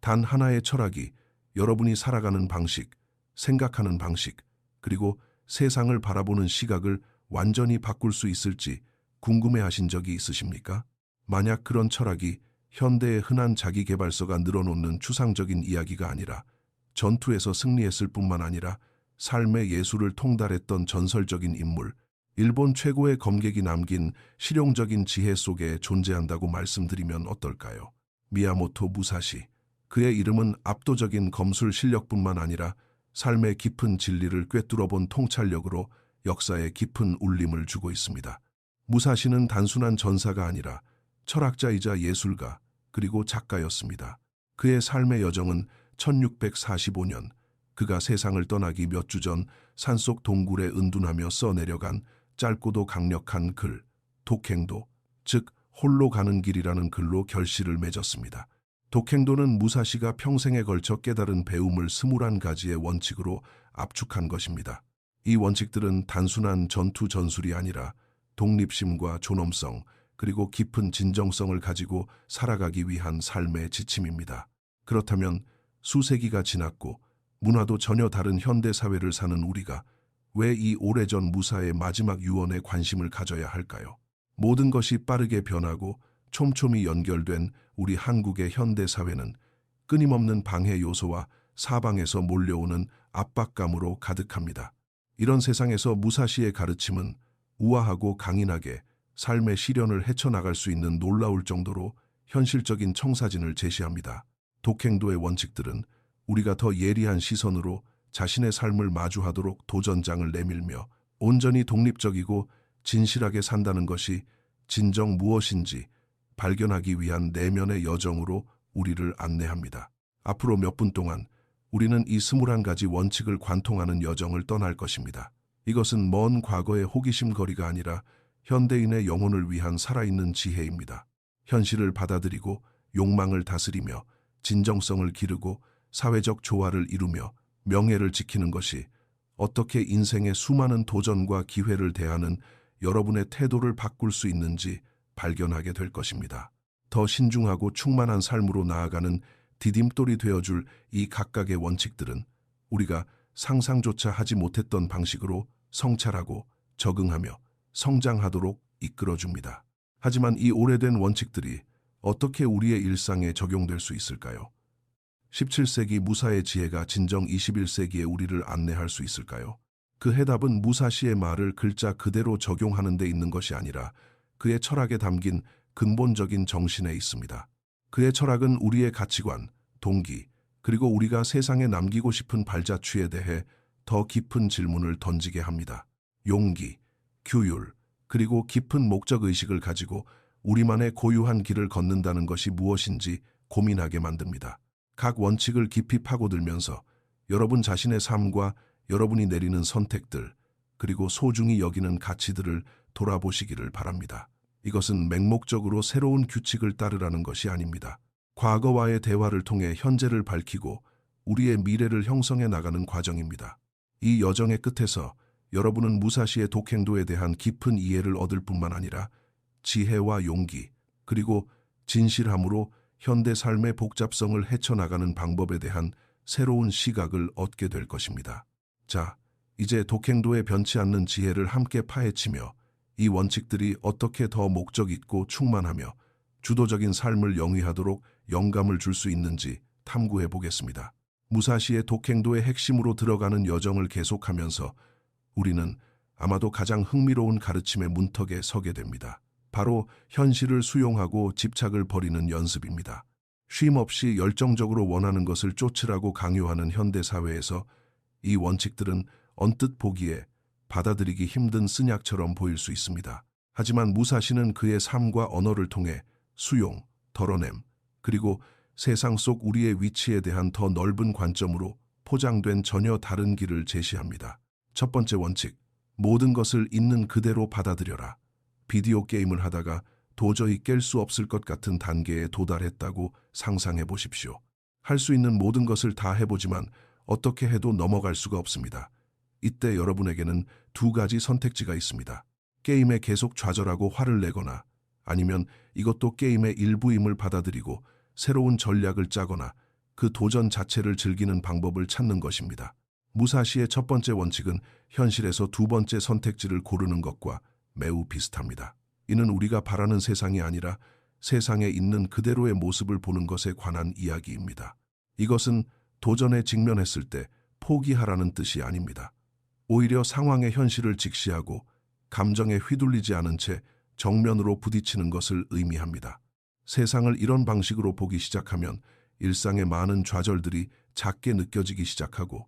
단 하나의 철학이 여러분이 살아가는 방식, 생각하는 방식, 그리고 세상을 바라보는 시각을 완전히 바꿀 수 있을지 궁금해하신 적이 있으십니까? 만약 그런 철학이 현대의 흔한 자기계발서가 늘어놓는 추상적인 이야기가 아니라 전투에서 승리했을 뿐만 아니라 삶의 예술을 통달했던 전설적인 인물, 일본 최고의 검객이 남긴 실용적인 지혜 속에 존재한다고 말씀드리면 어떨까요? 미야모토 무사시. 그의 이름은 압도적인 검술 실력뿐만 아니라 삶의 깊은 진리를 꿰뚫어본 통찰력으로 역사에 깊은 울림을 주고 있습니다. 무사시는 단순한 전사가 아니라 철학자이자 예술가 그리고 작가였습니다. 그의 삶의 여정은 1645년 그가 세상을 떠나기 몇 주 전 산속 동굴에 은둔하며 써내려간 짧고도 강력한 글, 독행도, 즉 홀로 가는 길이라는 글로 결실을 맺었습니다. 독행도는 무사시가 평생에 걸쳐 깨달은 배움을 21가지의 원칙으로 압축한 것입니다. 이 원칙들은 단순한 전투 전술이 아니라 독립심과 존엄성, 그리고 깊은 진정성을 가지고 살아가기 위한 삶의 지침입니다. 그렇다면 수세기가 지났고 문화도 전혀 다른 현대사회를 사는 우리가 왜 이 오래전 무사의 마지막 유언에 관심을 가져야 할까요? 모든 것이 빠르게 변하고 촘촘히 연결된 우리 한국의 현대사회는 끊임없는 방해 요소와 사방에서 몰려오는 압박감으로 가득합니다. 이런 세상에서 무사시의 가르침은 우아하고 강인하게 삶의 시련을 헤쳐나갈 수 있는 놀라울 정도로 현실적인 청사진을 제시합니다. 독행도의 원칙들은 우리가 더 예리한 시선으로 자신의 삶을 마주하도록 도전장을 내밀며 온전히 독립적이고 진실하게 산다는 것이 진정 무엇인지 발견하기 위한 내면의 여정으로 우리를 안내합니다. 앞으로 몇 분 동안 우리는 이 21가지 원칙을 관통하는 여정을 떠날 것입니다. 이것은 먼 과거의 호기심 거리가 아니라 현대인의 영혼을 위한 살아있는 지혜입니다. 현실을 받아들이고 욕망을 다스리며 진정성을 기르고 사회적 조화를 이루며 명예를 지키는 것이 어떻게 인생의 수많은 도전과 기회를 대하는 여러분의 태도를 바꿀 수 있는지 발견하게 될 것입니다. 더 신중하고 충만한 삶으로 나아가는 디딤돌이 되어줄 이 각각의 원칙들은 우리가 상상조차 하지 못했던 방식으로 성찰하고 적응하며 성장하도록 이끌어줍니다. 하지만 이 오래된 원칙들이 어떻게 우리의 일상에 적용될 수 있을까요? 17세기 무사의 지혜가 진정 21세기의 우리를 안내할 수 있을까요? 그 해답은 무사시의 말을 글자 그대로 적용하는 데 있는 것이 아니라 그의 철학에 담긴 근본적인 정신에 있습니다. 그의 철학은 우리의 가치관, 동기, 그리고 우리가 세상에 남기고 싶은 발자취에 대해 더 깊은 질문을 던지게 합니다. 용기, 규율, 그리고 깊은 목적의식을 가지고 우리만의 고유한 길을 걷는다는 것이 무엇인지 고민하게 만듭니다. 각 원칙을 깊이 파고들면서 여러분 자신의 삶과 여러분이 내리는 선택들, 그리고 소중히 여기는 가치들을 돌아보시기를 바랍니다. 이것은 맹목적으로 새로운 규칙을 따르라는 것이 아닙니다. 과거와의 대화를 통해 현재를 밝히고 우리의 미래를 형성해 나가는 과정입니다. 이 여정의 끝에서 여러분은 무사시의 독행도에 대한 깊은 이해를 얻을 뿐만 아니라 지혜와 용기, 그리고 진실함으로 현대 삶의 복잡성을 헤쳐나가는 방법에 대한 새로운 시각을 얻게 될 것입니다. 자, 이제 독행도에 변치 않는 지혜를 함께 파헤치며 이 원칙들이 어떻게 더 목적 있고 충만하며 주도적인 삶을 영위하도록 영감을 줄 수 있는지 탐구해 보겠습니다. 무사시의 독행도의 핵심으로 들어가는 여정을 계속하면서 우리는 아마도 가장 흥미로운 가르침의 문턱에 서게 됩니다. 바로 현실을 수용하고 집착을 버리는 연습입니다. 쉼 없이 열정적으로 원하는 것을 쫓으라고 강요하는 현대사회에서 이 원칙들은 언뜻 보기에 받아들이기 힘든 쓴약처럼 보일 수 있습니다. 하지만 무사시는 그의 삶과 언어를 통해 수용, 덜어냄, 그리고 세상 속 우리의 위치에 대한 더 넓은 관점으로 포장된 전혀 다른 길을 제시합니다. 첫 번째 원칙, 모든 것을 있는 그대로 받아들여라. 비디오 게임을 하다가 도저히 깰 수 없을 것 같은 단계에 도달했다고 상상해 보십시오. 할 수 있는 모든 것을 다 해보지만 어떻게 해도 넘어갈 수가 없습니다. 이때 여러분에게는 두 가지 선택지가 있습니다. 게임에 계속 좌절하고 화를 내거나 아니면 이것도 게임의 일부임을 받아들이고 새로운 전략을 짜거나 그 도전 자체를 즐기는 방법을 찾는 것입니다. 무사시의 첫 번째 원칙은 현실에서 두 번째 선택지를 고르는 것과 매우 비슷합니다. 이는 우리가 바라는 세상이 아니라 세상에 있는 그대로의 모습을 보는 것에 관한 이야기입니다. 이것은 도전에 직면했을 때 포기하라는 뜻이 아닙니다. 오히려 상황의 현실을 직시하고 감정에 휘둘리지 않은 채 정면으로 부딪히는 것을 의미합니다. 세상을 이런 방식으로 보기 시작하면 일상의 많은 좌절들이 작게 느껴지기 시작하고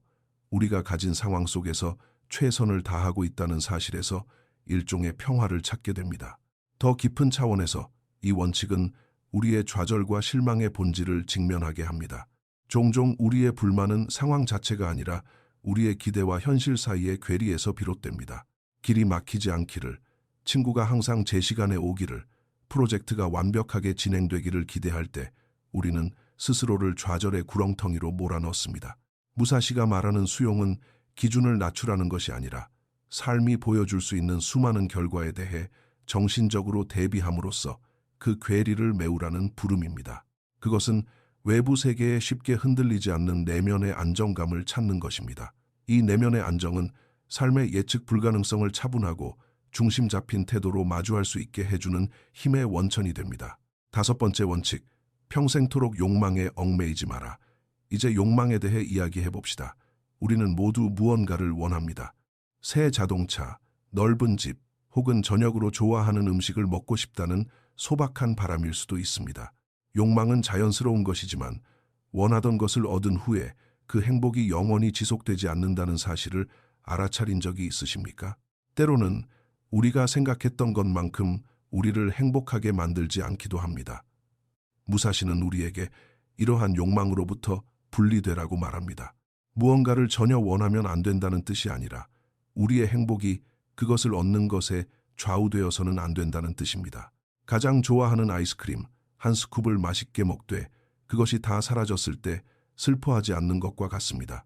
우리가 가진 상황 속에서 최선을 다하고 있다는 사실에서 일종의 평화를 찾게 됩니다. 더 깊은 차원에서 이 원칙은 우리의 좌절과 실망의 본질을 직면하게 합니다. 종종 우리의 불만은 상황 자체가 아니라 우리의 기대와 현실 사이의 괴리에서 비롯됩니다. 길이 막히지 않기를, 친구가 항상 제 시간에 오기를, 프로젝트가 완벽하게 진행되기를 기대할 때 우리는 스스로를 좌절의 구렁텅이로 몰아넣습니다. 무사시가 말하는 수용은 기준을 낮추라는 것이 아니라 삶이 보여줄 수 있는 수많은 결과에 대해 정신적으로 대비함으로써 그 괴리를 메우라는 부름입니다. 그것은 외부 세계에 쉽게 흔들리지 않는 내면의 안정감을 찾는 것입니다. 이 내면의 안정은 삶의 예측 불가능성을 차분하고 중심 잡힌 태도로 마주할 수 있게 해주는 힘의 원천이 됩니다. 다섯 번째 원칙, 평생토록 욕망에 얽매이지 마라. 이제 욕망에 대해 이야기해 봅시다. 우리는 모두 무언가를 원합니다. 새 자동차, 넓은 집, 혹은 저녁으로 좋아하는 음식을 먹고 싶다는 소박한 바람일 수도 있습니다. 욕망은 자연스러운 것이지만 원하던 것을 얻은 후에 그 행복이 영원히 지속되지 않는다는 사실을 알아차린 적이 있으십니까? 때로는 우리가 생각했던 것만큼 우리를 행복하게 만들지 않기도 합니다. 무사시는 우리에게 이러한 욕망으로부터 분리되라고 말합니다. 무언가를 전혀 원하면 안 된다는 뜻이 아니라 우리의 행복이 그것을 얻는 것에 좌우되어서는 안 된다는 뜻입니다. 가장 좋아하는 아이스크림 한 스쿱을 맛있게 먹되 그것이 다 사라졌을 때 슬퍼하지 않는 것과 같습니다.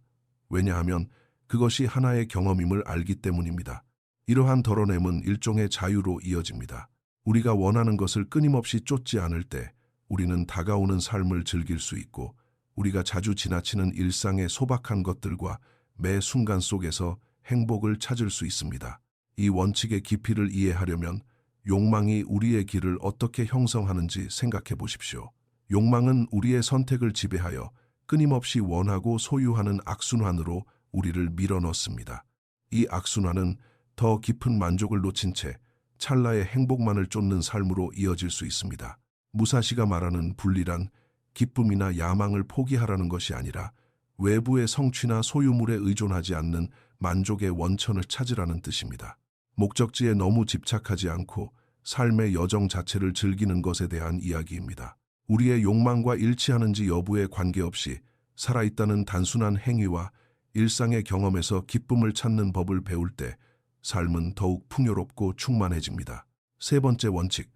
왜냐하면 그것이 하나의 경험임을 알기 때문입니다. 이러한 덜어냄은 일종의 자유로 이어집니다. 우리가 원하는 것을 끊임없이 쫓지 않을 때 우리는 다가오는 삶을 즐길 수 있고 우리가 자주 지나치는 일상의 소박한 것들과 매 순간 속에서 행복을 찾을 수 있습니다. 이 원칙의 깊이를 이해하려면 욕망이 우리의 길을 어떻게 형성하는지 생각해 보십시오. 욕망은 우리의 선택을 지배하여 끊임없이 원하고 소유하는 악순환으로 우리를 밀어넣습니다. 이 악순환은 더 깊은 만족을 놓친 채 찰나의 행복만을 쫓는 삶으로 이어질 수 있습니다. 무사시가 말하는 분리란 기쁨이나 야망을 포기하라는 것이 아니라 외부의 성취나 소유물에 의존하지 않는 만족의 원천을 찾으라는 뜻입니다. 목적지에 너무 집착하지 않고 삶의 여정 자체를 즐기는 것에 대한 이야기입니다. 우리의 욕망과 일치하는지 여부에 관계없이 살아있다는 단순한 행위와 일상의 경험에서 기쁨을 찾는 법을 배울 때 삶은 더욱 풍요롭고 충만해집니다. 세 번째 원칙,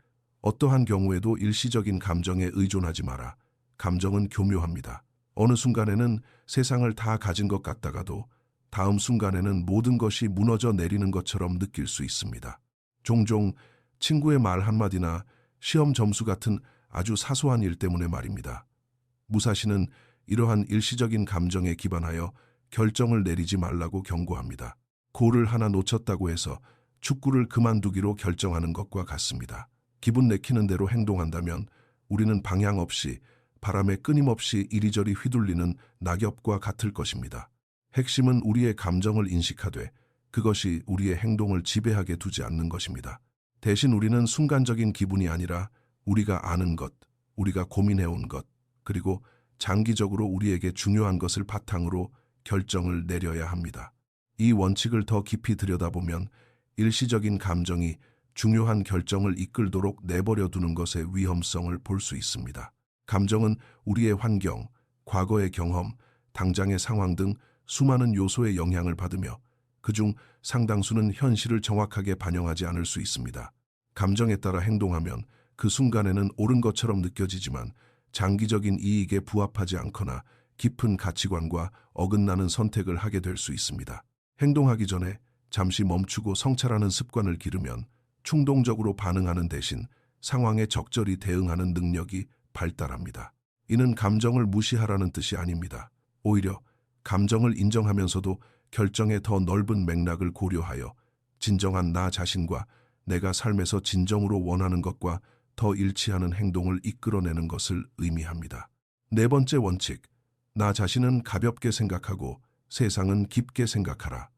어떠한 경우에도 일시적인 감정에 의존하지 마라. 감정은 교묘합니다. 어느 순간에는 세상을 다 가진 것 같다가도 다음 순간에는 모든 것이 무너져 내리는 것처럼 느낄 수 있습니다. 종종 친구의 말 한마디나 시험 점수 같은 아주 사소한 일 때문에 말입니다. 무사시는 이러한 일시적인 감정에 기반하여 결정을 내리지 말라고 경고합니다. 골을 하나 놓쳤다고 해서 축구를 그만두기로 결정하는 것과 같습니다. 기분 내키는 대로 행동한다면 우리는 방향 없이 바람에 끊임없이 이리저리 휘둘리는 낙엽과 같을 것입니다. 핵심은 우리의 감정을 인식하되 그것이 우리의 행동을 지배하게 두지 않는 것입니다. 대신 우리는 순간적인 기분이 아니라 우리가 아는 것, 우리가 고민해온 것, 그리고 장기적으로 우리에게 중요한 것을 바탕으로 결정을 내려야 합니다. 이 원칙을 더 깊이 들여다보면 일시적인 감정이 중요한 결정을 이끌도록 내버려 두는 것의 위험성을 볼 수 있습니다. 감정은 우리의 환경, 과거의 경험, 당장의 상황 등 수많은 요소의 영향을 받으며 그중 상당수는 현실을 정확하게 반영하지 않을 수 있습니다. 감정에 따라 행동하면 그 순간에는 옳은 것처럼 느껴지지만 장기적인 이익에 부합하지 않거나 깊은 가치관과 어긋나는 선택을 하게 될 수 있습니다. 행동하기 전에 잠시 멈추고 성찰하는 습관을 기르면 충동적으로 반응하는 대신 상황에 적절히 대응하는 능력이 발달합니다. 이는 감정을 무시하라는 뜻이 아닙니다. 오히려 감정을 인정하면서도 결정의 더 넓은 맥락을 고려하여 진정한 나 자신과 내가 삶에서 진정으로 원하는 것과 더 일치하는 행동을 이끌어내는 것을 의미합니다. 네 번째 원칙, 나 자신은 가볍게 생각하고 세상은 깊게 생각하라.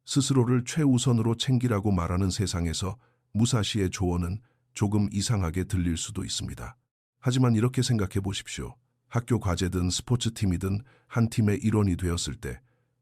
스스로를 최우선으로 챙기라고 말하는 세상에서 무사시의 조언은 조금 이상하게 들릴 수도 있습니다. 하지만 이렇게 생각해 보십시오. 학교 과제든 스포츠팀이든 한 팀의 일원이 되었을 때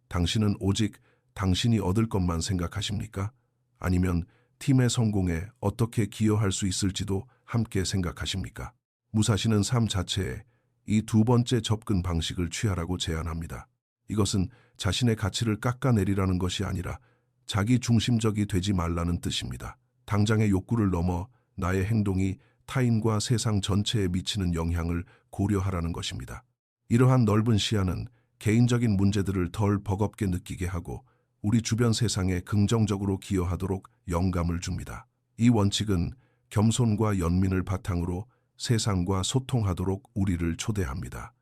당신은 오직 당신이 얻을 것만 생각하십니까? 아니면 팀의 성공에 어떻게 기여할 수 있을지도 함께 생각하십니까? 무사시는 삶 자체에 이 두 번째 접근 방식을 취하라고 제안합니다. 이것은 자신의 가치를 깎아내리라는 것이 아니라 자기 중심적이 되지 말라는 뜻입니다. 당장의 욕구를 넘어 나의 행동이 타인과 세상 전체에 미치는 영향을 고려하라는 것입니다. 이러한 넓은 시야는 개인적인 문제들을 덜 버겁게 느끼게 하고 우리 주변 세상에 긍정적으로 기여하도록 영감을 줍니다. 이 원칙은 겸손과 연민을 바탕으로 세상과 소통하도록 우리를 초대합니다.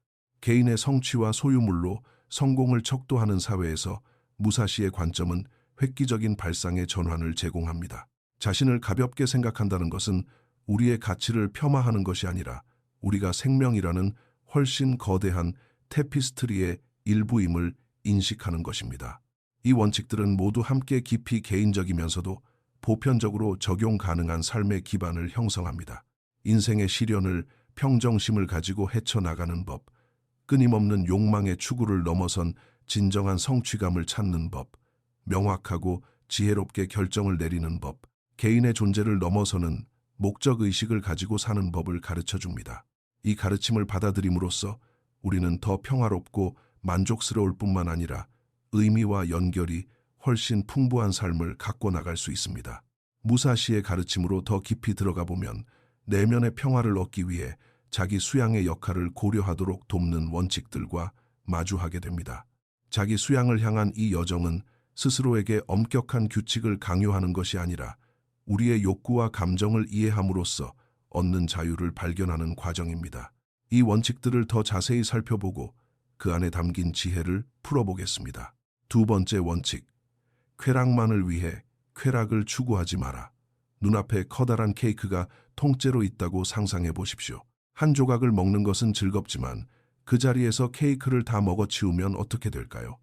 개인의 성취와 소유물로 성공을 척도하는 사회에서 무사시의 관점은 획기적인 발상의 전환을 제공합니다. 자신을 가볍게 생각한다는 것은 우리의 가치를 폄하하는 것이 아니라 우리가 생명이라는 훨씬 거대한 테피스트리의 일부임을 인식하는 것입니다. 이 원칙들은 모두 함께 깊이 개인적이면서도 보편적으로 적용 가능한 삶의 기반을 형성합니다. 인생의 시련을 평정심을 가지고 헤쳐나가는 법, 끊임없는 욕망의 추구를 넘어선 진정한 성취감을 찾는 법, 명확하고 지혜롭게 결정을 내리는 법, 개인의 존재를 넘어서는 목적의식을 가지고 사는 법을 가르쳐줍니다. 이 가르침을 받아들임으로써 우리는 더 평화롭고 만족스러울 뿐만 아니라 의미와 연결이 훨씬 풍부한 삶을 갖고 나갈 수 있습니다. 무사시의 가르침으로 더 깊이 들어가 보면 내면의 평화를 얻기 위해 자기 수양의 역할을 고려하도록 돕는 원칙들과 마주하게 됩니다. 자기 수양을 향한 이 여정은 스스로에게 엄격한 규칙을 강요하는 것이 아니라 우리의 욕구와 감정을 이해함으로써 얻는 자유를 발견하는 과정입니다. 이 원칙들을 더 자세히 살펴보고 그 안에 담긴 지혜를 풀어보겠습니다. 두 번째 원칙, 쾌락만을 위해 쾌락을 추구하지 마라. 눈앞에 커다란 케이크가 통째로 있다고 상상해 보십시오. 한 조각을 먹는 것은 즐겁지만 그 자리에서 케이크를 다 먹어치우면 어떻게 될까요?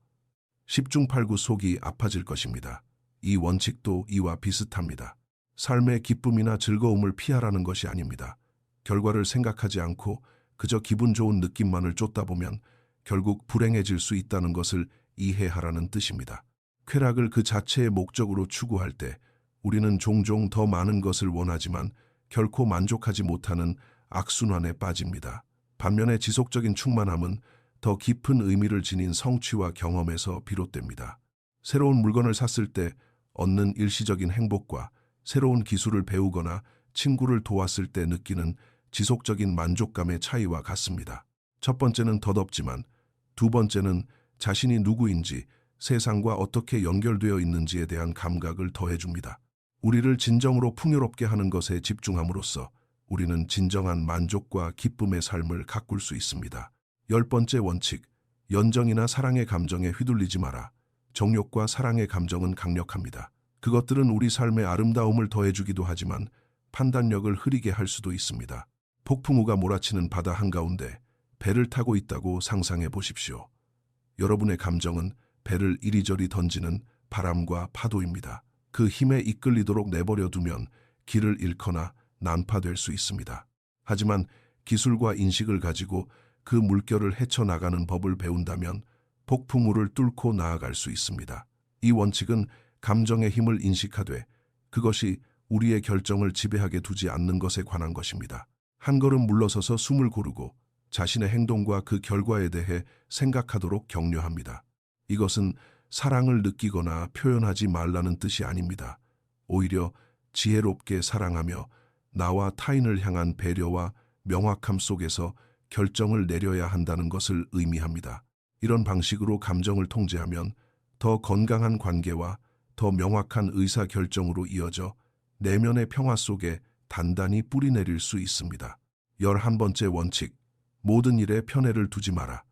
10중 8구 속이 아파질 것입니다. 이 원칙도 이와 비슷합니다. 삶의 기쁨이나 즐거움을 피하라는 것이 아닙니다. 결과를 생각하지 않고 그저 기분 좋은 느낌만을 쫓다 보면 결국 불행해질 수 있다는 것을 이해하라는 뜻입니다. 쾌락을 그 자체의 목적으로 추구할 때 우리는 종종 더 많은 것을 원하지만 결코 만족하지 못하는 악순환에 빠집니다. 반면에 지속적인 충만함은 더 깊은 의미를 지닌 성취와 경험에서 비롯됩니다. 새로운 물건을 샀을 때 얻는 일시적인 행복과 새로운 기술을 배우거나 친구를 도왔을 때 느끼는 지속적인 만족감의 차이와 같습니다. 첫 번째는 덧없지만 두 번째는 자신이 누구인지 세상과 어떻게 연결되어 있는지에 대한 감각을 더해줍니다. 우리를 진정으로 풍요롭게 하는 것에 집중함으로써 우리는 진정한 만족과 기쁨의 삶을 가꿀 수 있습니다. 열 번째 원칙, 연정이나 사랑의 감정에 휘둘리지 마라. 정욕과 사랑의 감정은 강력합니다. 그것들은 우리 삶의 아름다움을 더해주기도 하지만 판단력을 흐리게 할 수도 있습니다. 폭풍우가 몰아치는 바다 한가운데 배를 타고 있다고 상상해 보십시오. 여러분의 감정은 배를 이리저리 던지는 바람과 파도입니다. 그 힘에 이끌리도록 내버려 두면 길을 잃거나 난파될 수 있습니다. 하지만 기술과 인식을 가지고 그 물결을 헤쳐나가는 법을 배운다면 폭풍우를 뚫고 나아갈 수 있습니다. 이 원칙은 감정의 힘을 인식하되 그것이 우리의 결정을 지배하게 두지 않는 것에 관한 것입니다. 한 걸음 물러서서 숨을 고르고 자신의 행동과 그 결과에 대해 생각하도록 격려합니다. 이것은 사랑을 느끼거나 표현하지 말라는 뜻이 아닙니다. 오히려 지혜롭게 사랑하며 나와 타인을 향한 배려와 명확함 속에서 결정을 내려야 한다는 것을 의미합니다. 이런 방식으로 감정을 통제하면 더 건강한 관계와 더 명확한 의사결정으로 이어져 내면의 평화 속에 단단히 뿌리내릴 수 있습니다. 11번째 원칙, 모든 일에 편애를 두지 마라.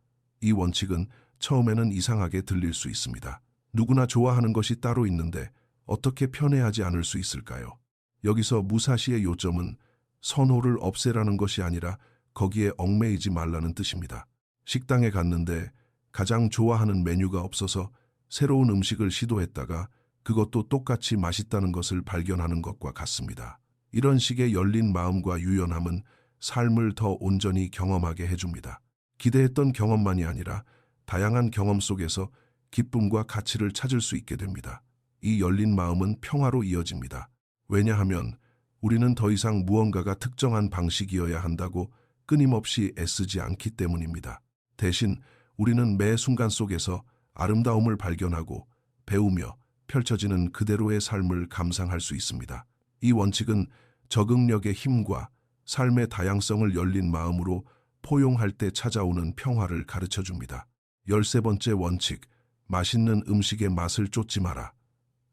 이 원칙은 처음에는 이상하게 들릴 수 있습니다. 누구나 좋아하는 것이 따로 있는데 어떻게 편애하지 않을 수 있을까요? 여기서 무사시의 요점은 선호를 없애라는 것이 아니라 거기에 얽매이지 말라는 뜻입니다. 식당에 갔는데 가장 좋아하는 메뉴가 없어서 새로운 음식을 시도했다가 그것도 똑같이 맛있다는 것을 발견하는 것과 같습니다. 이런 식의 열린 마음과 유연함은 삶을 더 온전히 경험하게 해줍니다. 기대했던 경험만이 아니라 다양한 경험 속에서 기쁨과 가치를 찾을 수 있게 됩니다. 이 열린 마음은 평화로 이어집니다. 왜냐하면 우리는 더 이상 무언가가 특정한 방식이어야 한다고 끊임없이 애쓰지 않기 때문입니다. 대신 우리는 매 순간 속에서 아름다움을 발견하고 배우며 펼쳐지는 그대로의 삶을 감상할 수 있습니다. 이 원칙은 적응력의 힘과 삶의 다양성을 열린 마음으로 포용할 때 찾아오는 평화를 가르쳐 줍니다. 13번째 원칙, 맛있는 음식의 맛을 쫓지 마라.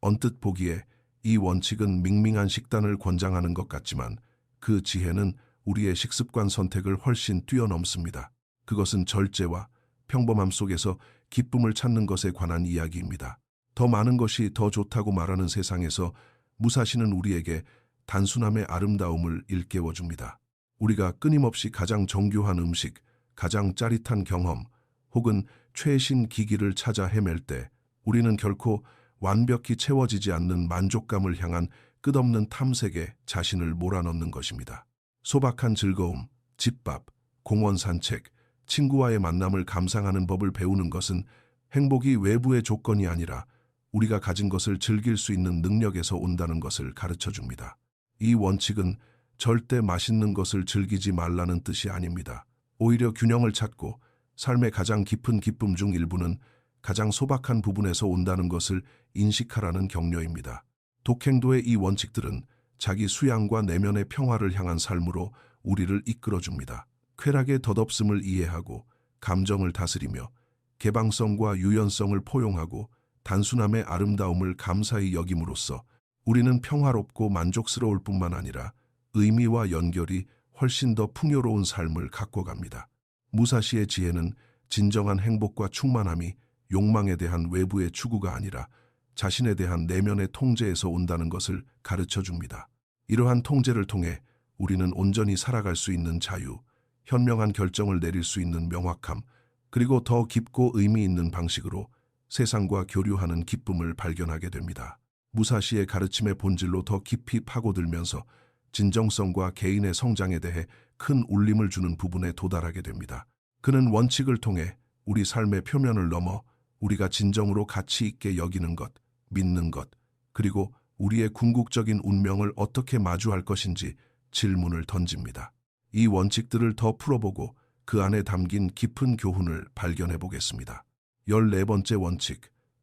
언뜻 보기에 이 원칙은 밍밍한 식단을 권장하는 것 같지만 그 지혜는 우리의 식습관 선택을 훨씬 뛰어넘습니다. 그것은 절제와 평범함 속에서 기쁨을 찾는 것에 관한 이야기입니다. 더 많은 것이 더 좋다고 말하는 세상에서 무사시는 우리에게 단순함의 아름다움을 일깨워 줍니다. 우리가 끊임없이 가장 정교한 음식, 가장 짜릿한 경험, 혹은 최신 기기를 찾아 헤맬 때 우리는 결코 완벽히 채워지지 않는 만족감을 향한 끝없는 탐색에 자신을 몰아넣는 것입니다. 소박한 즐거움, 집밥, 공원 산책, 친구와의 만남을 감상하는 법을 배우는 것은 행복이 외부의 조건이 아니라 우리가 가진 것을 즐길 수 있는 능력에서 온다는 것을 가르쳐 줍니다. 이 원칙은 절대 맛있는 것을 즐기지 말라는 뜻이 아닙니다. 오히려 균형을 찾고 삶의 가장 깊은 기쁨 중 일부는 가장 소박한 부분에서 온다는 것을 인식하라는 격려입니다. 독행도의 이 원칙들은 자기 수양과 내면의 평화를 향한 삶으로 우리를 이끌어줍니다. 쾌락의 덧없음을 이해하고 감정을 다스리며 개방성과 유연성을 포용하고 단순함의 아름다움을 감사히 여김으로써 우리는 평화롭고 만족스러울 뿐만 아니라 의미와 연결이 훨씬 더 풍요로운 삶을 갖고 갑니다. 무사시의 지혜는 진정한 행복과 충만함이 욕망에 대한 외부의 추구가 아니라 자신에 대한 내면의 통제에서 온다는 것을 가르쳐 줍니다. 이러한 통제를 통해 우리는 온전히 살아갈 수 있는 자유, 현명한 결정을 내릴 수 있는 명확함, 그리고 더 깊고 의미 있는 방식으로 세상과 교류하는 기쁨을 발견하게 됩니다. 무사시의 가르침의 본질로 더 깊이 파고들면서 진정성과 개인의 성장에 대해 큰 울림을 주는 부분에 도달하게 됩니다. 그는 원칙을 통해 우리 삶의 표면을 넘어 우리가 진정으로 가치 있게 여기는 것, 믿는 것, 그리고 우리의 궁극적인 운명을 어떻게 마주할 것인지 질문을 던집니다. 이 원칙들을 더 풀어보고 그 안에 담긴 깊은 교훈을 발견해 보겠습니다. 14번째 원칙,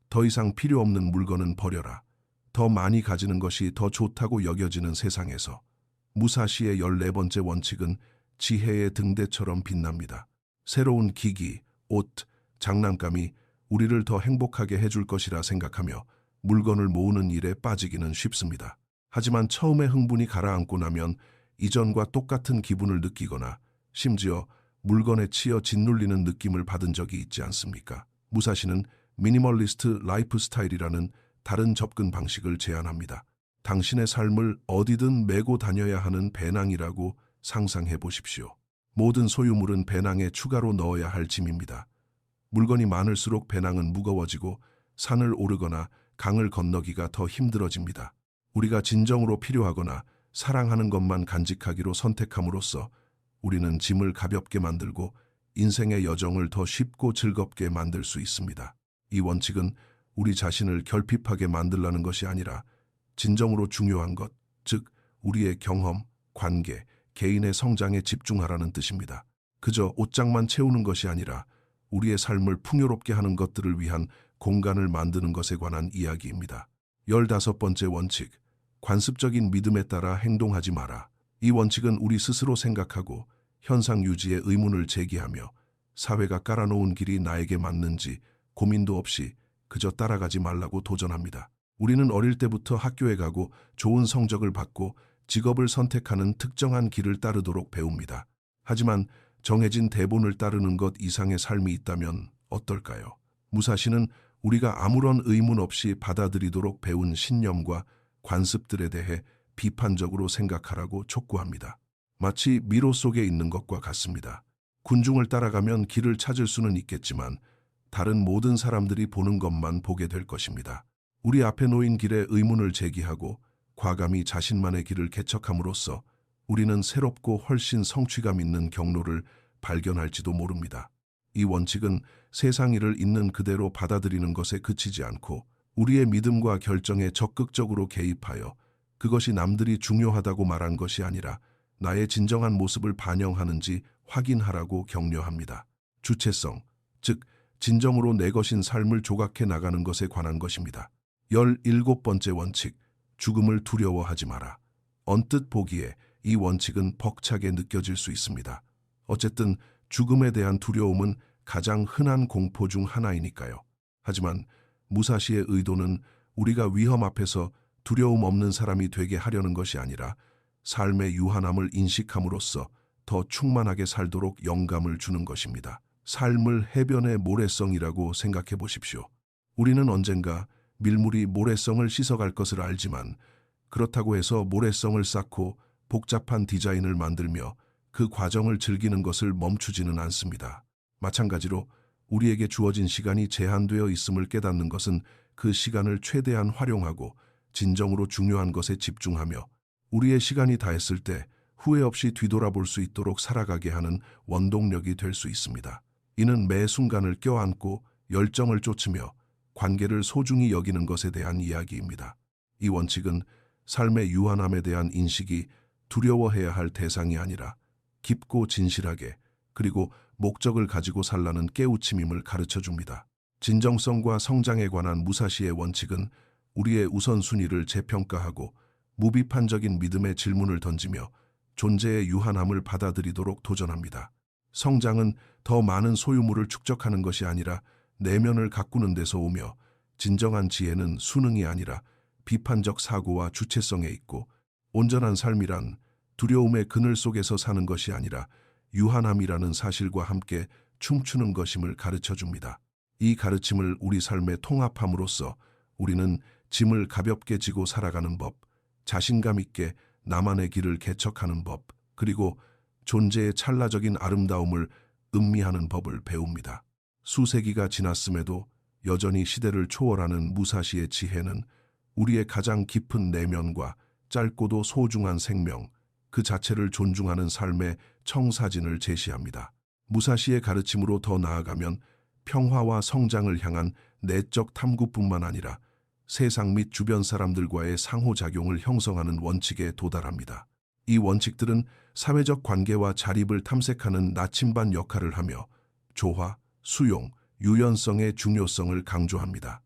더 이상 필요 없는 물건은 버려라. 더 많이 가지는 것이 더 좋다고 여겨지는 세상에서 무사시의 14번째 원칙은 지혜의 등대처럼 빛납니다. 새로운 기기, 옷, 장난감이 우리를 더 행복하게 해줄 것이라 생각하며 물건을 모으는 일에 빠지기는 쉽습니다. 하지만 처음에 흥분이 가라앉고 나면 이전과 똑같은 기분을 느끼거나 심지어 물건에 치여 짓눌리는 느낌을 받은 적이 있지 않습니까? 무사시는 미니멀리스트 라이프 스타일이라는 다른 접근 방식을 제안합니다. 당신의 삶을 어디든 메고 다녀야 하는 배낭이라고 상상해 보십시오. 모든 소유물은 배낭에 추가로 넣어야 할 짐입니다. 물건이 많을수록 배낭은 무거워지고 산을 오르거나 강을 건너기가 더 힘들어집니다. 우리가 진정으로 필요하거나 사랑하는 것만 간직하기로 선택함으로써 우리는 짐을 가볍게 만들고 인생의 여정을 더 쉽고 즐겁게 만들 수 있습니다. 이 원칙은 우리 자신을 결핍하게 만들라는 것이 아니라 진정으로 중요한 것, 즉 우리의 경험, 관계, 개인의 성장에 집중하라는 뜻입니다. 그저 옷장만 채우는 것이 아니라 우리의 삶을 풍요롭게 하는 것들을 위한 공간을 만드는 것에 관한 이야기입니다. 15번째 원칙, 관습적인 믿음에 따라 행동하지 마라. 이 원칙은 우리 스스로 생각하고 현상 유지에 의문을 제기하며 사회가 깔아놓은 길이 나에게 맞는지 고민도 없이 그저 따라가지 말라고 도전합니다. 우리는 어릴 때부터 학교에 가고 좋은 성적을 받고 직업을 선택하는 특정한 길을 따르도록 배웁니다. 하지만 정해진 대본을 따르는 것 이상의 삶이 있다면 어떨까요? 무사시는 우리가 아무런 의문 없이 받아들이도록 배운 신념과 관습들에 대해 비판적으로 생각하라고 촉구합니다. 마치 미로 속에 있는 것과 같습니다. 군중을 따라가면 길을 찾을 수는 있겠지만 다른 모든 사람들이 보는 것만 보게 될 것입니다. 우리 앞에 놓인 길에 의문을 제기하고 과감히 자신만의 길을 개척함으로써 우리는 새롭고 훨씬 성취감 있는 경로를 발견할지도 모릅니다. 이 원칙은 세상 일을 있는 그대로 받아들이는 것에 그치지 않고 우리의 믿음과 결정에 적극적으로 개입하여 그것이 남들이 중요하다고 말한 것이 아니라 나의 진정한 모습을 반영하는지 확인하라고 격려합니다. 주체성, 즉 진정으로 내 것인 삶을 조각해 나가는 것에 관한 것입니다. 17번째 원칙, 죽음을 두려워하지 마라. 언뜻 보기에 이 원칙은 벅차게 느껴질 수 있습니다. 어쨌든 죽음에 대한 두려움은 가장 흔한 공포 중 하나이니까요. 하지만 무사시의 의도는 우리가 위험 앞에서 두려움 없는 사람이 되게 하려는 것이 아니라 삶의 유한함을 인식함으로써 더 충만하게 살도록 영감을 주는 것입니다. 삶을 해변의 모래성이라고 생각해 보십시오. 우리는 언젠가 밀물이 모래성을 씻어갈 것을 알지만 그렇다고 해서 모래성을 쌓고 복잡한 디자인을 만들며 그 과정을 즐기는 것을 멈추지는 않습니다. 마찬가지로 우리에게 주어진 시간이 제한되어 있음을 깨닫는 것은 그 시간을 최대한 활용하고 진정으로 중요한 것에 집중하며 우리의 시간이 다했을 때 후회 없이 뒤돌아볼 수 있도록 살아가게 하는 원동력이 될 수 있습니다. 이는 매 순간을 껴안고 열정을 쫓으며 관계를 소중히 여기는 것에 대한 이야기입니다. 이 원칙은 삶의 유한함에 대한 인식이 두려워해야 할 대상이 아니라 깊고 진실하게 그리고 목적을 가지고 살라는 깨우침임을 가르쳐 줍니다. 진정성과 성장에 관한 무사시의 원칙은 우리의 우선순위를 재평가하고 무비판적인 믿음의 질문을 던지며 존재의 유한함을 받아들이도록 도전합니다. 성장은 더 많은 소유물을 축적하는 것이 아니라 내면을 가꾸는 데서 오며 진정한 지혜는 수능이 아니라 비판적 사고와 주체성에 있고 온전한 삶이란 두려움의 그늘 속에서 사는 것이 아니라 유한함이라는 사실과 함께 춤추는 것임을 가르쳐 줍니다. 이 가르침을 우리 삶에 통합함으로써 우리는 짐을 가볍게 지고 살아가는 법, 자신감 있게 나만의 길을 개척하는 법, 그리고 존재의 찰나적인 아름다움을 음미하는 법을 배웁니다. 수세기가 지났음에도 여전히 시대를 초월하는 무사시의 지혜는 우리의 가장 깊은 내면과 짧고도 소중한 생명, 그 자체를 존중하는 삶의 청사진을 제시합니다. 무사시의 가르침으로 더 나아가면 평화와 성장을 향한 내적 탐구뿐만 아니라 세상 및 주변 사람들과의 상호작용을 형성하는 원칙에 도달합니다. 이 원칙들은 사회적 관계와 자립을 탐색하는 나침반 역할을 하며 조화, 수용, 유연성의 중요성을 강조합니다.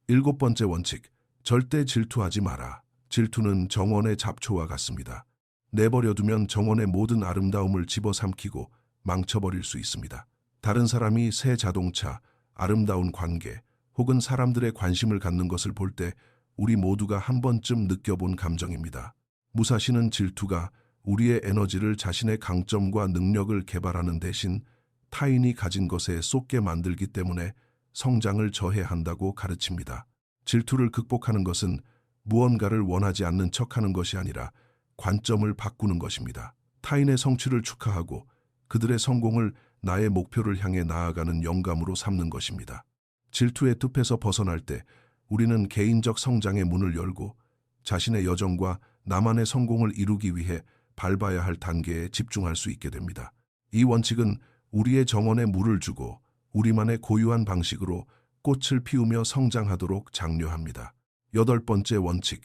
7번째 원칙, 절대 질투하지 마라. 질투는 정원의 잡초와 같습니다. 내버려두면 정원의 모든 아름다움을 집어삼키고 망쳐버릴 수 있습니다. 다른 사람이 새 자동차, 아름다운 관계, 혹은 사람들의 관심을 갖는 것을 볼 때 우리 모두가 한 번쯤 느껴본 감정입니다. 무사시는 질투가 우리의 에너지를 자신의 강점과 능력을 개발하는 대신 타인이 가진 것에 쏟게 만들기 때문에 성장을 저해한다고 가르칩니다. 질투를 극복하는 것은 무언가를 원하지 않는 척하는 것이 아니라 관점을 바꾸는 것입니다. 타인의 성취를 축하하고 그들의 성공을 나의 목표를 향해 나아가는 영감으로 삼는 것입니다. 질투의 늪에서 벗어날 때 우리는 개인적 성장의 문을 열고 자신의 여정과 나만의 성공을 이루기 위해 밟아야 할 단계에 집중할 수 있게 됩니다. 이 원칙은 우리의 정원에 물을 주고 우리만의 고유한 방식으로 꽃을 피우며 성장하도록 장려합니다. 8번째 원칙,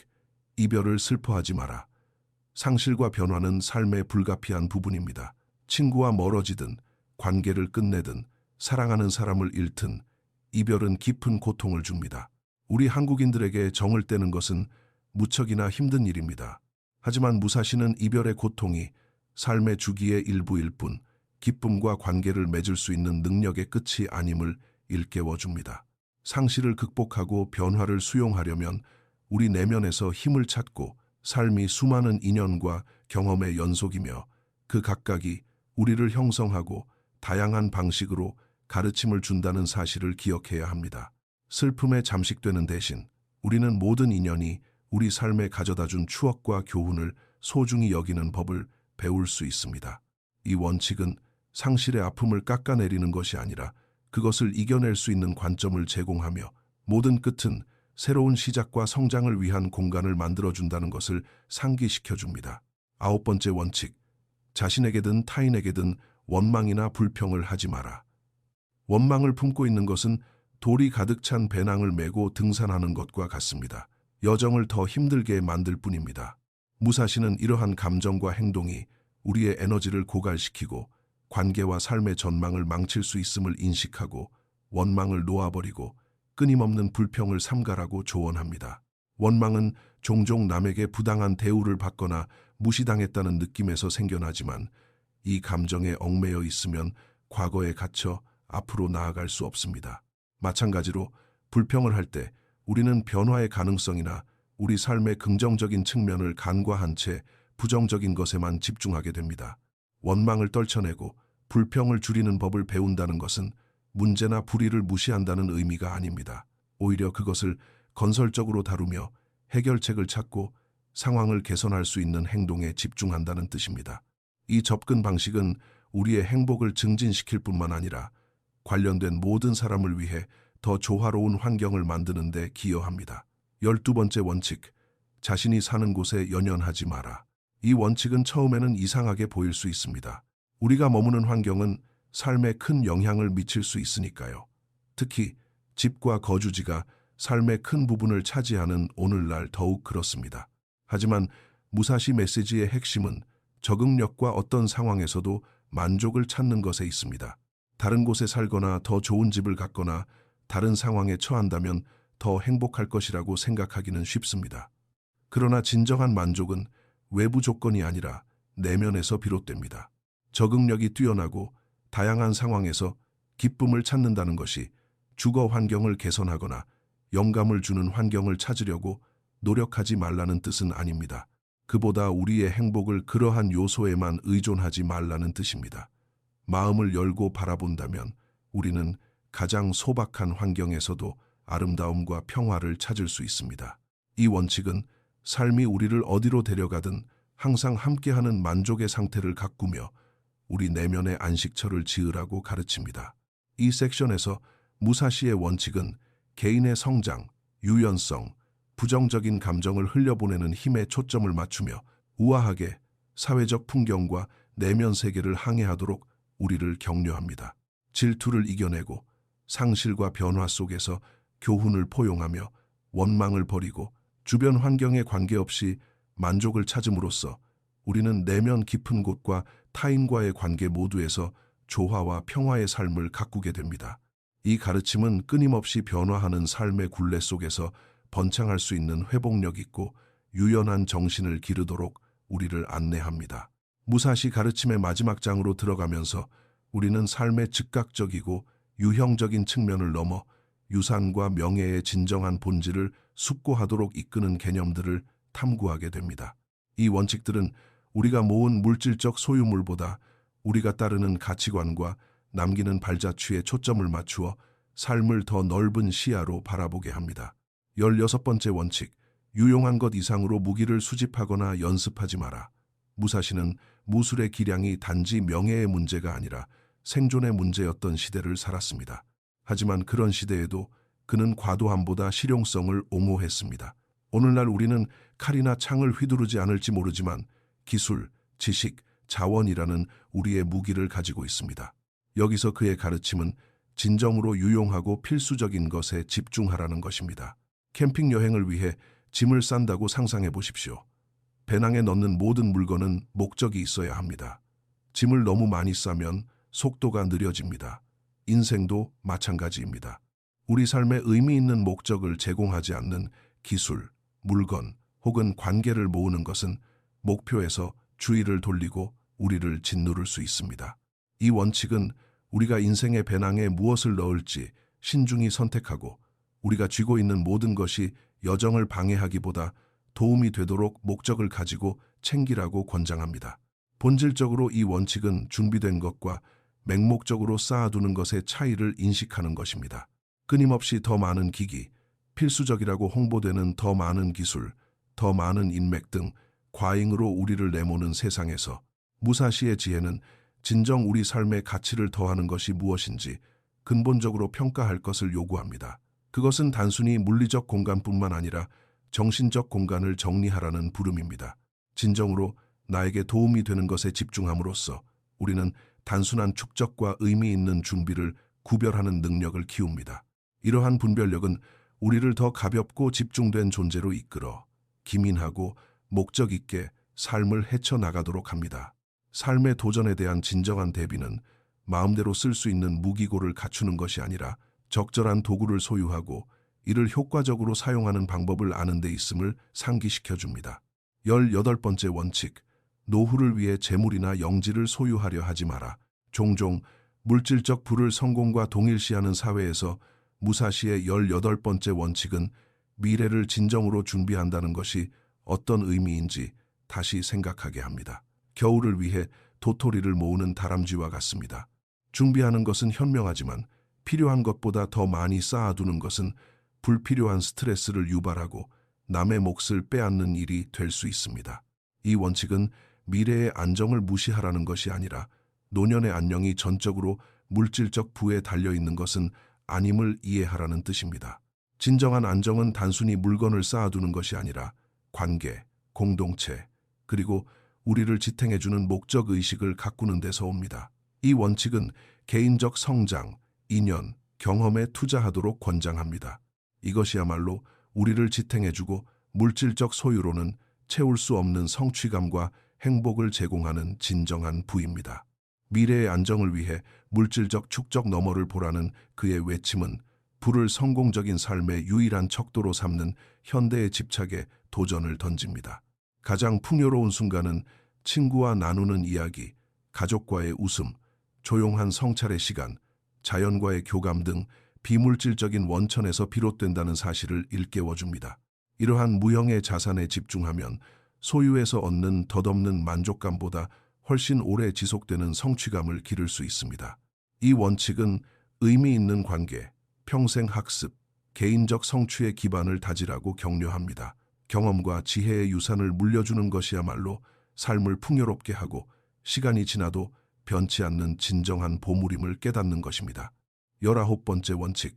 이별을 슬퍼하지 마라. 상실과 변화는 삶의 불가피한 부분입니다. 친구와 멀어지든 관계를 끝내든 사랑하는 사람을 잃든 이별은 깊은 고통을 줍니다. 우리 한국인들에게 정을 떼는 것은 무척이나 힘든 일입니다. 하지만 무사시는 이별의 고통이 삶의 주기의 일부일 뿐 기쁨과 관계를 맺을 수 있는 능력의 끝이 아님을 일깨워줍니다. 상실을 극복하고 변화를 수용하려면 우리 내면에서 힘을 찾고 삶이 수많은 인연과 경험의 연속이며 그 각각이 우리를 형성하고 다양한 방식으로 가르침을 준다는 사실을 기억해야 합니다. 슬픔에 잠식되는 대신 우리는 모든 인연이 우리 삶에 가져다준 추억과 교훈을 소중히 여기는 법을 배울 수 있습니다. 이 원칙은 상실의 아픔을 깎아내리는 것이 아니라 그것을 이겨낼 수 있는 관점을 제공하며 모든 끝은 새로운 시작과 성장을 위한 공간을 만들어준다는 것을 상기시켜줍니다. 9번째 원칙, 자신에게든 타인에게든 원망이나 불평을 하지 마라. 원망을 품고 있는 것은 돌이 가득 찬 배낭을 메고 등산하는 것과 같습니다. 여정을 더 힘들게 만들 뿐입니다. 무사시는 이러한 감정과 행동이 우리의 에너지를 고갈시키고 관계와 삶의 전망을 망칠 수 있음을 인식하고 원망을 놓아버리고 끊임없는 불평을 삼가라고 조언합니다. 원망은 종종 남에게 부당한 대우를 받거나 무시당했다는 느낌에서 생겨나지만 이 감정에 얽매여 있으면 과거에 갇혀 앞으로 나아갈 수 없습니다. 마찬가지로 불평을 할 때 우리는 변화의 가능성이나 우리 삶의 긍정적인 측면을 간과한 채 부정적인 것에만 집중하게 됩니다. 원망을 떨쳐내고 불평을 줄이는 법을 배운다는 것은 문제나 불의를 무시한다는 의미가 아닙니다. 오히려 그것을 건설적으로 다루며 해결책을 찾고 상황을 개선할 수 있는 행동에 집중한다는 뜻입니다. 이 접근 방식은 우리의 행복을 증진시킬 뿐만 아니라 관련된 모든 사람을 위해 더 조화로운 환경을 만드는 데 기여합니다. 12번째 원칙, 자신이 사는 곳에 연연하지 마라. 이 원칙은 처음에는 이상하게 보일 수 있습니다. 우리가 머무는 환경은 삶에 큰 영향을 미칠 수 있으니까요. 특히 집과 거주지가 삶의 큰 부분을 차지하는 오늘날 더욱 그렇습니다. 하지만 무사시 메시지의 핵심은 적응력과 어떤 상황에서도 만족을 찾는 것에 있습니다. 다른 곳에 살거나 더 좋은 집을 갖거나 다른 상황에 처한다면 더 행복할 것이라고 생각하기는 쉽습니다. 그러나 진정한 만족은 외부 조건이 아니라 내면에서 비롯됩니다. 적응력이 뛰어나고 다양한 상황에서 기쁨을 찾는다는 것이 주거 환경을 개선하거나 영감을 주는 환경을 찾으려고 노력하지 말라는 뜻은 아닙니다. 그보다 우리의 행복을 그러한 요소에만 의존하지 말라는 뜻입니다. 마음을 열고 바라본다면 우리는 가장 소박한 환경에서도 아름다움과 평화를 찾을 수 있습니다. 이 원칙은 삶이 우리를 어디로 데려가든 항상 함께하는 만족의 상태를 가꾸며 우리 내면의 안식처를 지으라고 가르칩니다. 이 섹션에서 무사시의 원칙은 개인의 성장, 유연성, 부정적인 감정을 흘려보내는 힘에 초점을 맞추며 우아하게 사회적 풍경과 내면 세계를 항해하도록 우리를 격려합니다. 질투를 이겨내고 상실과 변화 속에서 교훈을 포용하며 원망을 버리고 주변 환경에 관계없이 만족을 찾음으로써 우리는 내면 깊은 곳과 타인과의 관계 모두에서 조화와 평화의 삶을 가꾸게 됩니다. 이 가르침은 끊임없이 변화하는 삶의 굴레 속에서 번창할 수 있는 회복력 있고 유연한 정신을 기르도록 우리를 안내합니다. 무사시 가르침의 마지막 장으로 들어가면서 우리는 삶의 즉각적이고 유형적인 측면을 넘어 유산과 명예의 진정한 본질을 숙고하도록 이끄는 개념들을 탐구하게 됩니다. 이 원칙들은 우리가 모은 물질적 소유물보다 우리가 따르는 가치관과 남기는 발자취에 초점을 맞추어 삶을 더 넓은 시야로 바라보게 합니다. 16번째 원칙, 유용한 것 이상으로 무기를 수집하거나 연습하지 마라. 무사시는 무술의 기량이 단지 명예의 문제가 아니라 생존의 문제였던 시대를 살았습니다. 하지만 그런 시대에도 그는 과도함보다 실용성을 옹호했습니다. 오늘날 우리는 칼이나 창을 휘두르지 않을지 모르지만 기술, 지식, 자원이라는 우리의 무기를 가지고 있습니다. 여기서 그의 가르침은 진정으로 유용하고 필수적인 것에 집중하라는 것입니다. 캠핑 여행을 위해 짐을 싼다고 상상해 보십시오. 배낭에 넣는 모든 물건은 목적이 있어야 합니다. 짐을 너무 많이 싸면 속도가 느려집니다. 인생도 마찬가지입니다. 우리 삶에 의미 있는 목적을 제공하지 않는 기술, 물건 혹은 관계를 모으는 것은 목표에서 주의를 돌리고 우리를 짓누를 수 있습니다. 이 원칙은 우리가 인생의 배낭에 무엇을 넣을지 신중히 선택하고 우리가 쥐고 있는 모든 것이 여정을 방해하기보다 도움이 되도록 목적을 가지고 챙기라고 권장합니다. 본질적으로 이 원칙은 준비된 것과 맹목적으로 쌓아두는 것의 차이를 인식하는 것입니다. 끊임없이 더 많은 기기, 필수적이라고 홍보되는 더 많은 기술, 더 많은 인맥 등 과잉으로 우리를 내모는 세상에서 무사시의 지혜는 진정 우리 삶의 가치를 더하는 것이 무엇인지 근본적으로 평가할 것을 요구합니다. 그것은 단순히 물리적 공간뿐만 아니라 정신적 공간을 정리하라는 부름입니다. 진정으로 나에게 도움이 되는 것에 집중함으로써 우리는 단순한 축적과 의미 있는 준비를 구별하는 능력을 키웁니다. 이러한 분별력은 우리를 더 가볍고 집중된 존재로 이끌어 기민하고 목적 있게 삶을 헤쳐나가도록 합니다. 삶의 도전에 대한 진정한 대비는 마음대로 쓸 수 있는 무기고를 갖추는 것이 아니라 적절한 도구를 소유하고 이를 효과적으로 사용하는 방법을 아는 데 있음을 상기시켜 줍니다. 18번째 원칙, 노후를 위해 재물이나 영지를 소유하려 하지 마라. 종종 물질적 부를 성공과 동일시하는 사회에서 무사시의 18번째 원칙은 미래를 진정으로 준비한다는 것이 어떤 의미인지 다시 생각하게 합니다. 겨울을 위해 도토리를 모으는 다람쥐와 같습니다. 준비하는 것은 현명하지만 필요한 것보다 더 많이 쌓아두는 것은 불필요한 스트레스를 유발하고 남의 몫을 빼앗는 일이 될 수 있습니다. 이 원칙은 미래의 안정을 무시하라는 것이 아니라 노년의 안녕이 전적으로 물질적 부에 달려있는 것은 아님을 이해하라는 뜻입니다. 진정한 안정은 단순히 물건을 쌓아두는 것이 아니라 관계, 공동체, 그리고 우리를 지탱해주는 목적의식을 가꾸는 데서 옵니다. 이 원칙은 개인적 성장, 인연, 경험에 투자하도록 권장합니다. 이것이야말로 우리를 지탱해주고 물질적 소유로는 채울 수 없는 성취감과 행복을 제공하는 진정한 부입니다. 미래의 안정을 위해 물질적 축적 너머를 보라는 그의 외침은 부를 성공적인 삶의 유일한 척도로 삼는 현대의 집착에 도전을 던집니다. 가장 풍요로운 순간은 친구와 나누는 이야기, 가족과의 웃음, 조용한 성찰의 시간, 자연과의 교감 등 비물질적인 원천에서 비롯된다는 사실을 일깨워줍니다. 이러한 무형의 자산에 집중하면 소유에서 얻는 덧없는 만족감보다 훨씬 오래 지속되는 성취감을 기를 수 있습니다. 이 원칙은 의미 있는 관계, 평생 학습, 개인적 성취의 기반을 다지라고 격려합니다. 경험과 지혜의 유산을 물려주는 것이야말로 삶을 풍요롭게 하고 시간이 지나도 변치 않는 진정한 보물임을 깨닫는 것입니다. 19번째 원칙,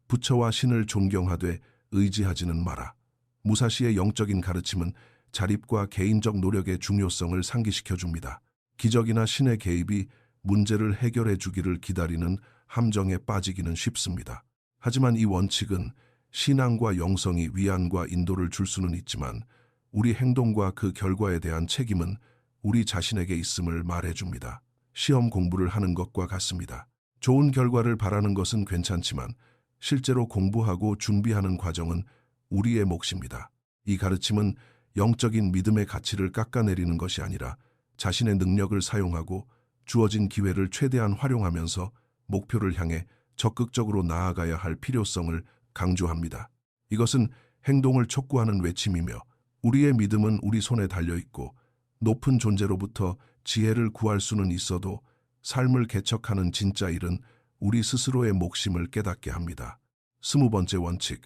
부처와 신을 존경하되 의지하지는 마라. 무사시의 영적인 가르침은 자립과 개인적 노력의 중요성을 상기시켜 줍니다. 기적이나 신의 개입이 문제를 해결해 주기를 기다리는 함정에 빠지기는 쉽습니다. 하지만 이 원칙은 신앙과 영성이 위안과 인도를 줄 수는 있지만 우리 행동과 그 결과에 대한 책임은 우리 자신에게 있음을 말해줍니다. 시험 공부를 하는 것과 같습니다. 좋은 결과를 바라는 것은 괜찮지만 실제로 공부하고 준비하는 과정은 우리의 몫입니다. 이 가르침은 영적인 믿음의 가치를 깎아내리는 것이 아니라 자신의 능력을 사용하고 주어진 기회를 최대한 활용하면서 목표를 향해 적극적으로 나아가야 할 필요성을 강조합니다. 이것은 행동을 촉구하는 외침이며 우리의 믿음은 우리 손에 달려있고 높은 존재로부터 지혜를 구할 수는 있어도 삶을 개척하는 진짜 일은 우리 스스로의 몫임을 깨닫게 합니다. 20번째 원칙,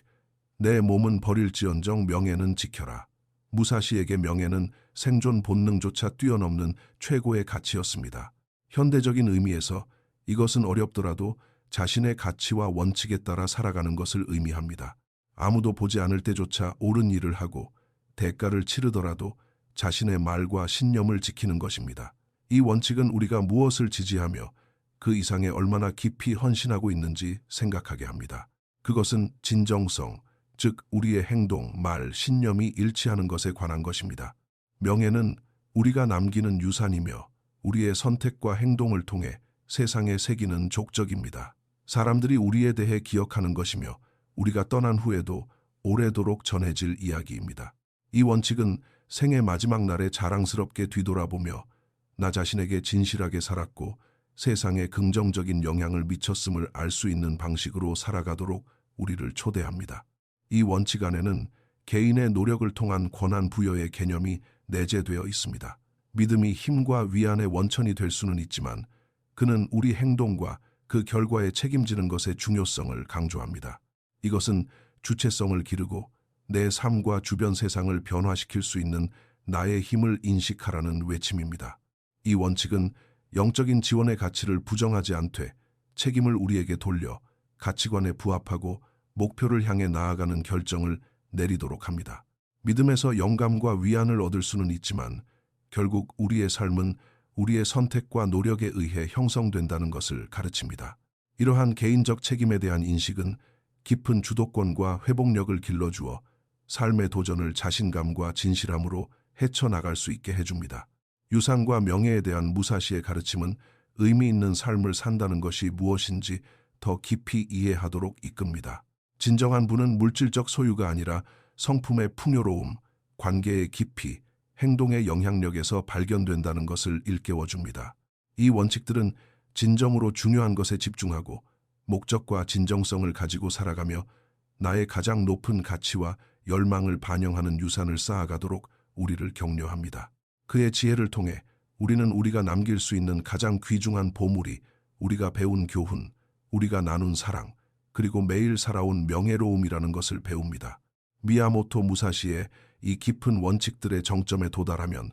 내 몸은 버릴지언정 명예는 지켜라. 무사시에게 명예는 생존 본능조차 뛰어넘는 최고의 가치였습니다. 현대적인 의미에서 이것은 어렵더라도 자신의 가치와 원칙에 따라 살아가는 것을 의미합니다. 아무도 보지 않을 때조차 옳은 일을 하고 대가를 치르더라도 자신의 말과 신념을 지키는 것입니다. 이 원칙은 우리가 무엇을 지지하며 그 이상에 얼마나 깊이 헌신하고 있는지 생각하게 합니다. 그것은 진정성, 즉 우리의 행동, 말, 신념이 일치하는 것에 관한 것입니다. 명예는 우리가 남기는 유산이며 우리의 선택과 행동을 통해 세상에 새기는 족적입니다. 사람들이 우리에 대해 기억하는 것이며 우리가 떠난 후에도 오래도록 전해질 이야기입니다. 이 원칙은 생의 마지막 날에 자랑스럽게 뒤돌아보며 나 자신에게 진실하게 살았고 세상에 긍정적인 영향을 미쳤음을 알 수 있는 방식으로 살아가도록 우리를 초대합니다. 이 원칙 안에는 개인의 노력을 통한 권한 부여의 개념이 내재되어 있습니다. 믿음이 힘과 위안의 원천이 될 수는 있지만 그는 우리 행동과 그 결과에 책임지는 것의 중요성을 강조합니다. 이것은 주체성을 기르고 내 삶과 주변 세상을 변화시킬 수 있는 나의 힘을 인식하라는 외침입니다. 이 원칙은 영적인 지원의 가치를 부정하지 않되 책임을 우리에게 돌려 가치관에 부합하고 목표를 향해 나아가는 결정을 내리도록 합니다. 믿음에서 영감과 위안을 얻을 수는 있지만 결국 우리의 삶은 우리의 선택과 노력에 의해 형성된다는 것을 가르칩니다. 이러한 개인적 책임에 대한 인식은 깊은 주도권과 회복력을 길러주어 삶의 도전을 자신감과 진실함으로 헤쳐나갈 수 있게 해줍니다. 유산과 명예에 대한 무사시의 가르침은 의미 있는 삶을 산다는 것이 무엇인지 더 깊이 이해하도록 이끕니다. 진정한 부는 물질적 소유가 아니라 성품의 풍요로움, 관계의 깊이, 행동의 영향력에서 발견된다는 것을 일깨워줍니다. 이 원칙들은 진정으로 중요한 것에 집중하고 목적과 진정성을 가지고 살아가며 나의 가장 높은 가치와 열망을 반영하는 유산을 쌓아가도록 우리를 격려합니다. 그의 지혜를 통해 우리는 우리가 남길 수 있는 가장 귀중한 보물이 우리가 배운 교훈, 우리가 나눈 사랑, 그리고 매일 살아온 명예로움이라는 것을 배웁니다. 미야모토 무사시의 이 깊은 원칙들의 정점에 도달하면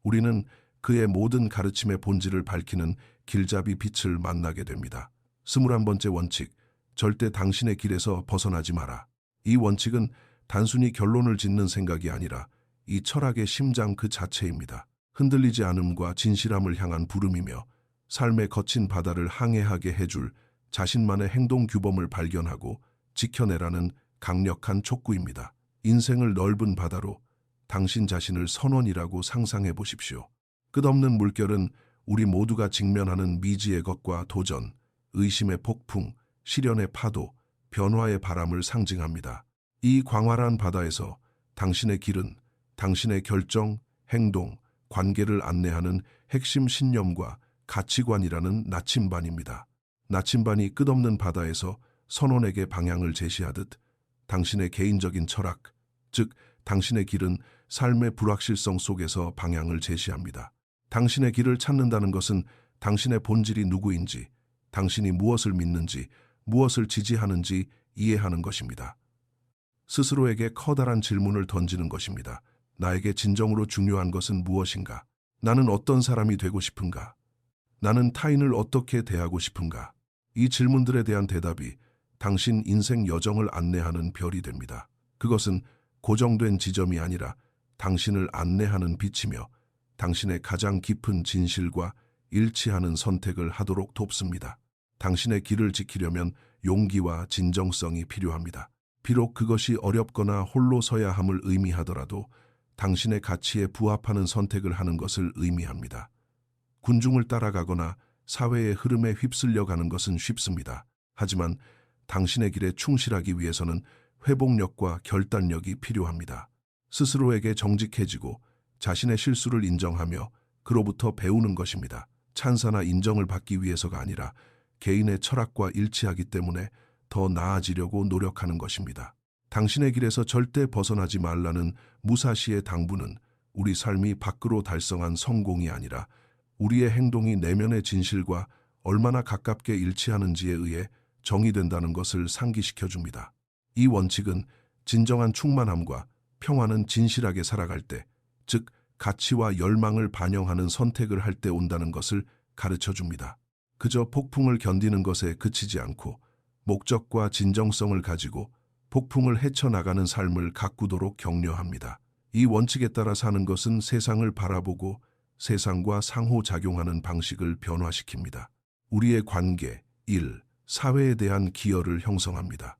우리는 그의 모든 가르침의 본질을 밝히는 길잡이 빛을 만나게 됩니다. 21번째 원칙, 절대 당신의 길에서 벗어나지 마라. 이 원칙은 단순히 결론을 짓는 생각이 아니라 이 철학의 심장 그 자체입니다. 흔들리지 않음과 진실함을 향한 부름이며 삶의 거친 바다를 항해하게 해줄 자신만의 행동 규범을 발견하고 지켜내라는 강력한 촉구입니다. 인생을 넓은 바다로 당신 자신을 선원이라고 상상해 보십시오. 끝없는 물결은 우리 모두가 직면하는 미지의 것과 도전, 의심의 폭풍, 시련의 파도, 변화의 바람을 상징합니다. 이 광활한 바다에서 당신의 길은 당신의 결정, 행동, 관계를 안내하는 핵심 신념과 가치관이라는 나침반입니다. 나침반이 끝없는 바다에서 선원에게 방향을 제시하듯 당신의 개인적인 철학, 즉 당신의 길은 삶의 불확실성 속에서 방향을 제시합니다. 당신의 길을 찾는다는 것은 당신의 본질이 누구인지, 당신이 무엇을 믿는지, 무엇을 지지하는지 이해하는 것입니다. 스스로에게 커다란 질문을 던지는 것입니다. 나에게 진정으로 중요한 것은 무엇인가? 나는 어떤 사람이 되고 싶은가? 나는 타인을 어떻게 대하고 싶은가? 이 질문들에 대한 대답이 당신 인생 여정을 안내하는 별이 됩니다. 그것은 고정된 지점이 아니라 당신을 안내하는 빛이며 당신의 가장 깊은 진실과 일치하는 선택을 하도록 돕습니다. 당신의 길을 지키려면 용기와 진정성이 필요합니다. 비록 그것이 어렵거나 홀로 서야 함을 의미하더라도 당신의 가치에 부합하는 선택을 하는 것을 의미합니다. 군중을 따라가거나 사회의 흐름에 휩쓸려 가는 것은 쉽습니다. 하지만 당신의 길에 충실하기 위해서는 회복력과 결단력이 필요합니다. 스스로에게 정직해지고 자신의 실수를 인정하며 그로부터 배우는 것입니다. 찬사나 인정을 받기 위해서가 아니라 개인의 철학과 일치하기 때문에 더 나아지려고 노력하는 것입니다. 당신의 길에서 절대 벗어나지 말라는 무사시의 당부는 우리 삶이 밖으로 달성한 성공이 아니라 우리의 행동이 내면의 진실과 얼마나 가깝게 일치하는지에 의해 정의된다는 것을 상기시켜줍니다. 이 원칙은 진정한 충만함과 평화는 진실하게 살아갈 때, 즉 가치와 열망을 반영하는 선택을 할 때 온다는 것을 가르쳐줍니다. 그저 폭풍을 견디는 것에 그치지 않고 목적과 진정성을 가지고 폭풍을 헤쳐나가는 삶을 가꾸도록 격려합니다. 이 원칙에 따라 사는 것은 세상을 바라보고 세상과 상호작용하는 방식을 변화시킵니다. 우리의 관계, 일, 사회에 대한 기여를 형성합니다.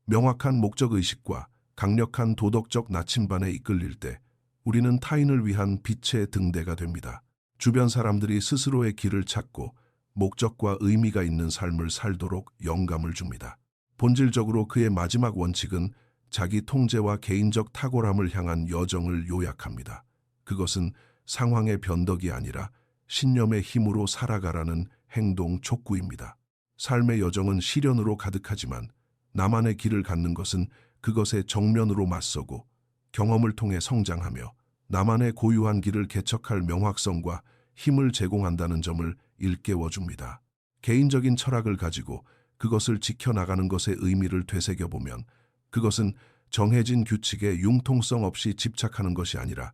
명확한 목적의식과 강력한 도덕적 나침반에 이끌릴 때 우리는 타인을 위한 빛의 등대가 됩니다. 주변 사람들이 스스로의 길을 찾고 목적과 의미가 있는 삶을 살도록 영감을 줍니다. 본질적으로 그의 마지막 원칙은 자기 통제와 개인적 탁월함을 향한 여정을 요약합니다. 그것은 상황의 변덕이 아니라 신념의 힘으로 살아가라는 행동 촉구입니다. 삶의 여정은 시련으로 가득하지만 나만의 길을 갖는 것은 그것에 정면으로 맞서고 경험을 통해 성장하며 나만의 고유한 길을 개척할 명확성과 힘을 제공한다는 점을 일깨워줍니다. 개인적인 철학을 가지고 그것을 지켜나가는 것의 의미를 되새겨보면 그것은 정해진 규칙에 융통성 없이 집착하는 것이 아니라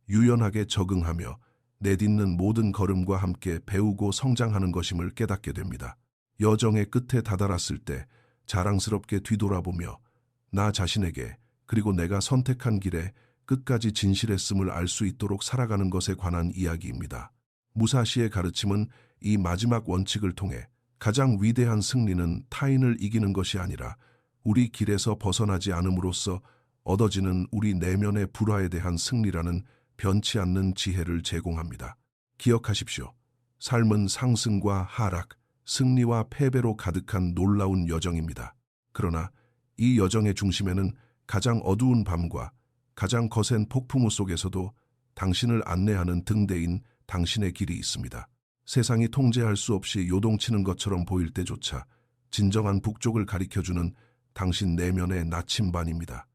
유연하게 적응하며 내딛는 모든 걸음과 함께 배우고 성장하는 것임을 깨닫게 됩니다. 여정의 끝에 다다랐을 때 자랑스럽게 뒤돌아보며 나 자신에게 그리고 내가 선택한 길에 끝까지 진실했음을 알 수 있도록 살아가는 것에 관한 이야기입니다. 무사시의 가르침은 이 마지막 원칙을 통해 가장 위대한 승리는 타인을 이기는 것이 아니라 우리 길에서 벗어나지 않음으로써 얻어지는 우리 내면의 불화에 대한 승리라는 변치 않는 지혜를 제공합니다. 기억하십시오. 삶은 상승과 하락, 승리와 패배로 가득한 놀라운 여정입니다. 그러나 이 여정의 중심에는 가장 어두운 밤과 가장 거센 폭풍우 속에서도 당신을 안내하는 등대인 당신의 길이 있습니다. 세상이 통제할 수 없이 요동치는 것처럼 보일 때조차 진정한 북쪽을 가리켜주는 당신 내면의 나침반입니다.